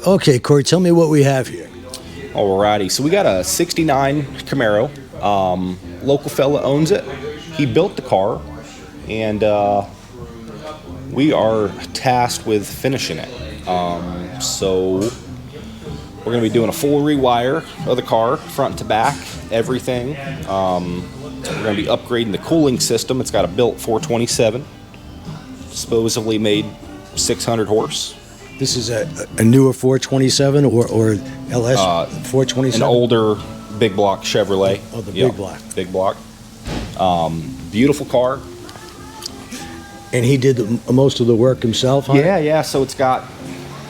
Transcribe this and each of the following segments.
Okay, Corey, tell me what we have here. Alrighty, so we got a 69 Camaro. Local fella owns it. He built the car, and we are tasked with finishing it. So we're going to be doing a full rewire of the car, front to back, everything. We're going to be upgrading the cooling system. It's got a built 427, supposedly made 600 horse. This is a newer 427 or LS 427? An older big block Chevrolet. Oh, the big block. Big block. Beautiful car. And he did most of the work himself, huh? Yeah. So it's got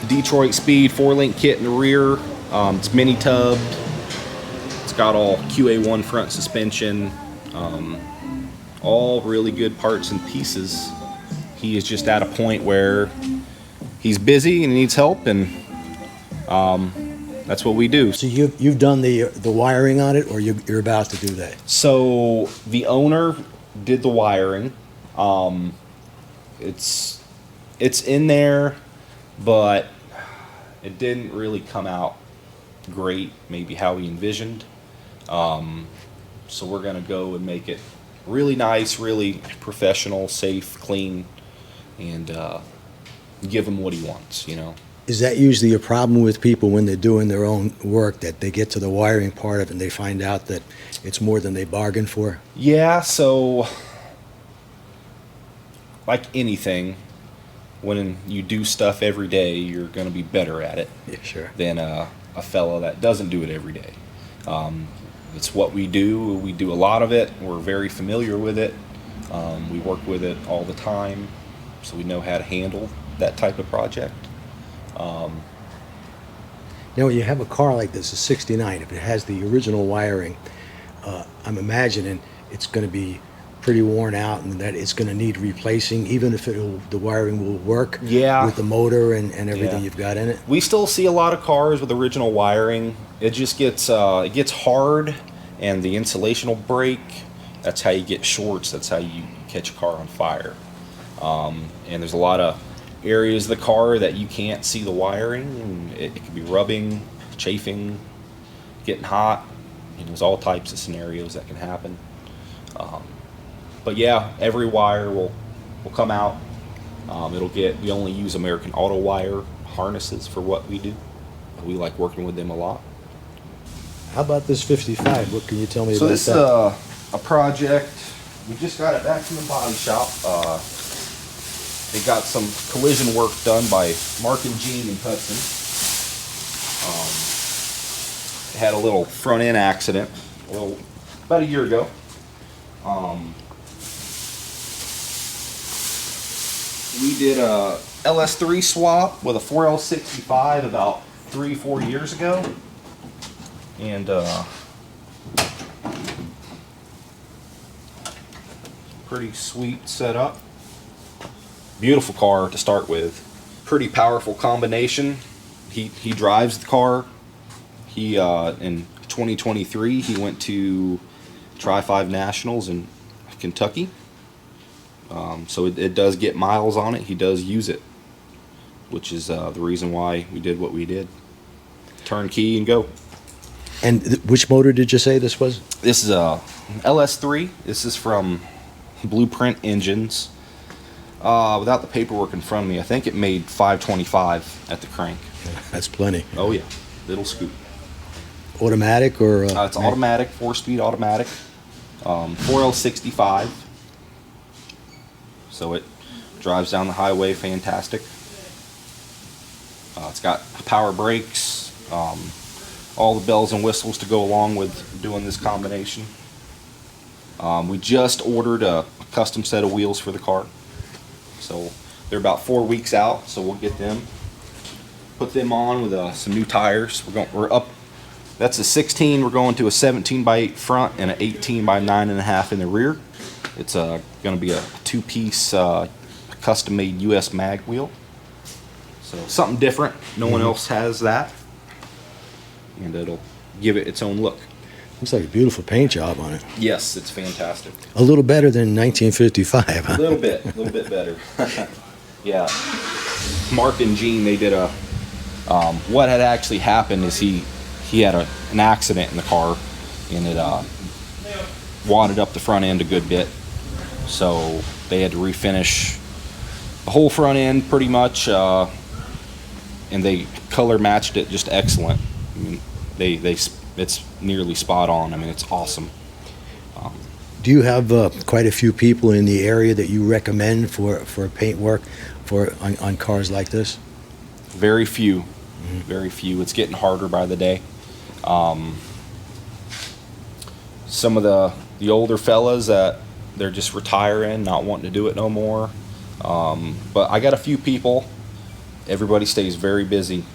Detroit Speed 4-link kit in the rear. It's mini tubbed. It's got all QA1 front suspension. All really good parts and pieces. He is just at a point where he's busy and he needs help, and that's what we do. So you've done the wiring on it, or you're about to do that? So the owner did the wiring. It's in there, but it didn't really come out great, maybe how he envisioned. So we're gonna go and make it really nice, really professional, safe, clean, and give him what he wants, Is that usually a problem with people when they're doing their own work, that they get to the wiring part of it and they find out that it's more than they bargained for? Yeah, so like anything, when you do stuff every day, you're going to be better at it than a fellow that doesn't do it every day. It's what we do. We do a lot of it. We're very familiar with it. We work with it all the time, so we know how to handle that type of project. Now, when you have a car like this, a 69, if it has the original wiring, I'm imagining it's going to be pretty worn out and that it's going to need replacing, even if the wiring will work with the motor and everything you've got in it. We still see a lot of cars with original wiring. It just gets hard, and the insulation will break. That's how you get shorts. That's how you catch a car on fire. And there's a lot of areas of the car that you can't see the wiring, and it could be rubbing, chafing, getting hot. There's all types of scenarios that can happen. But yeah, every wire will come out. We only use American Auto wire harnesses for what we do. We like working with them a lot. How about this 55? What can you tell me about that? So this is a project. We just got it back from the body shop. They got some collision work done by Mark and Gene in Hudson. It had a little front end accident about a year ago. We did a LS3 swap with a 4L65 about 3-4 years ago, and pretty sweet setup. Beautiful car to start with. Pretty powerful combination. He drives the car. He in 2023 he went to Tri-5 Nationals in Kentucky. So it does get miles on it. He does use it, which is the reason why we did what we did. Turn key and go. And which motor did you say this was? This is a LS3. This is from Blueprint Engines. Without the paperwork in front of me, I think it made 525 at the crank. That's plenty. Oh yeah, little scoop. Automatic or? It's automatic, 4-speed automatic, 4L65. So it drives down the highway fantastic. It's got power brakes, all the bells and whistles to go along with doing this combination. We just ordered a custom set of wheels for the car. So they're about 4 weeks out, so we'll get them, put them on with some new tires. We're up. That's a 16. We're going to a 17x8 front and an 18x9.5 in the rear. It's going to be a 2-piece custom-made US mag wheel. So something different. No one else has that, and it'll give it its own look. Looks like a beautiful paint job on it. Yes, it's fantastic. A little better than 1955, huh? A little bit better. Yeah. Mark and Gene, they did a What had actually happened is he had an accident in the car, and it wadded up the front end a good bit. So they had to refinish the whole front end pretty much, and they color matched it just excellent. I mean, it's nearly spot on. I mean, it's awesome. Do you have quite a few people in the area that you recommend for paint work on cars like this? Very few. Very few. It's getting harder by the day. Some of the older fellas that they're just retiring, not wanting to do it no more. But I got a few people. Everybody stays very busy.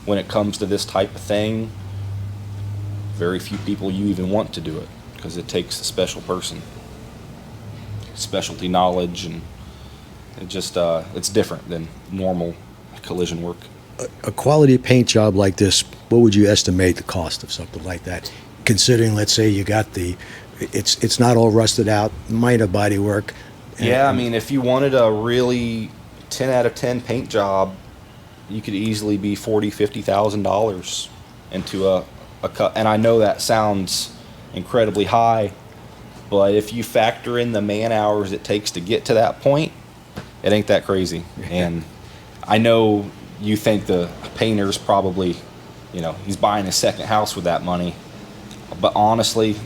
When it comes to this type of thing, very few people you even want to do it, because it takes a special person, specialty knowledge, and it just it's different than normal collision work. A quality paint job like this, what would you estimate the cost of something like that? Considering, let's say you got it's not all rusted out, minor body work. Yeah, I mean, if you wanted a really 10 out of 10 paint job, you could easily be $40,000-$50,000 into a cut. And I know that sounds incredibly high, but if you factor in the man hours it takes to get to that point, it ain't that crazy. And I know you think the painter's probably, he's buying a second house with that money, but honestly,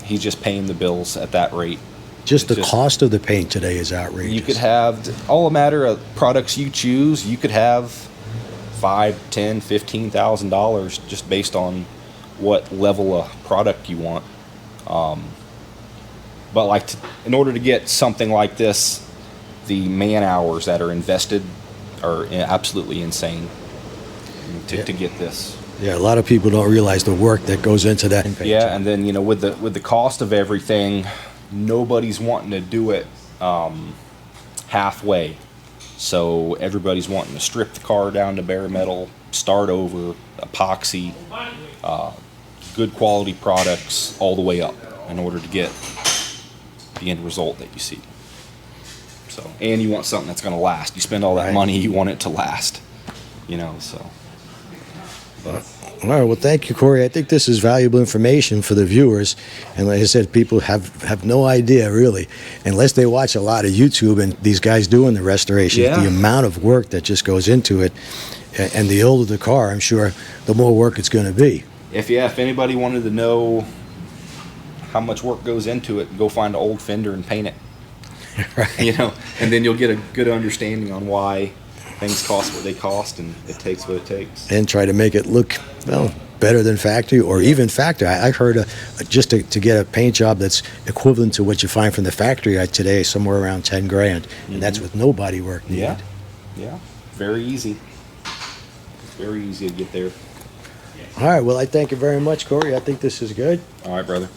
he's just paying the bills at that rate. Just the cost of the paint today is outrageous. You could have, all a matter of products you choose, you could have $5,000, $10,000, $15,000 just based on what level of product you want. But in order to get something like this, the man hours that are invested are absolutely insane to get this. Yeah, a lot of people don't realize the work that goes into that paint Yeah, job. and then with the cost of everything, nobody's wanting to do it halfway. So everybody's wanting to strip the car down to bare metal, start over, epoxy, good quality products all the way up in order to get the end result that you see. So, and you want something that's going to last. You spend all that money, you want it to last. So. But. All right, well, thank you, Corey. I think this is valuable information for the viewers. And like I said, people have no idea, really, unless they watch a lot of YouTube and these guys doing the restoration, the amount of work that just goes into it. And the older the car, I'm sure, the more work it's going to be. If anybody wanted to know how much work goes into it, go find an old fender and paint it. Right. And then you'll get a good understanding on why things cost what they cost, and it takes what it takes. And try to make it look, better than factory or even factory. I heard just to get a paint job that's equivalent to what you find from the factory today, somewhere around 10 grand. And that's with no body work needed. Yeah. Very easy. Very easy to get there. All right, well, I thank you very much, Corey. I think this is good. All right, brother.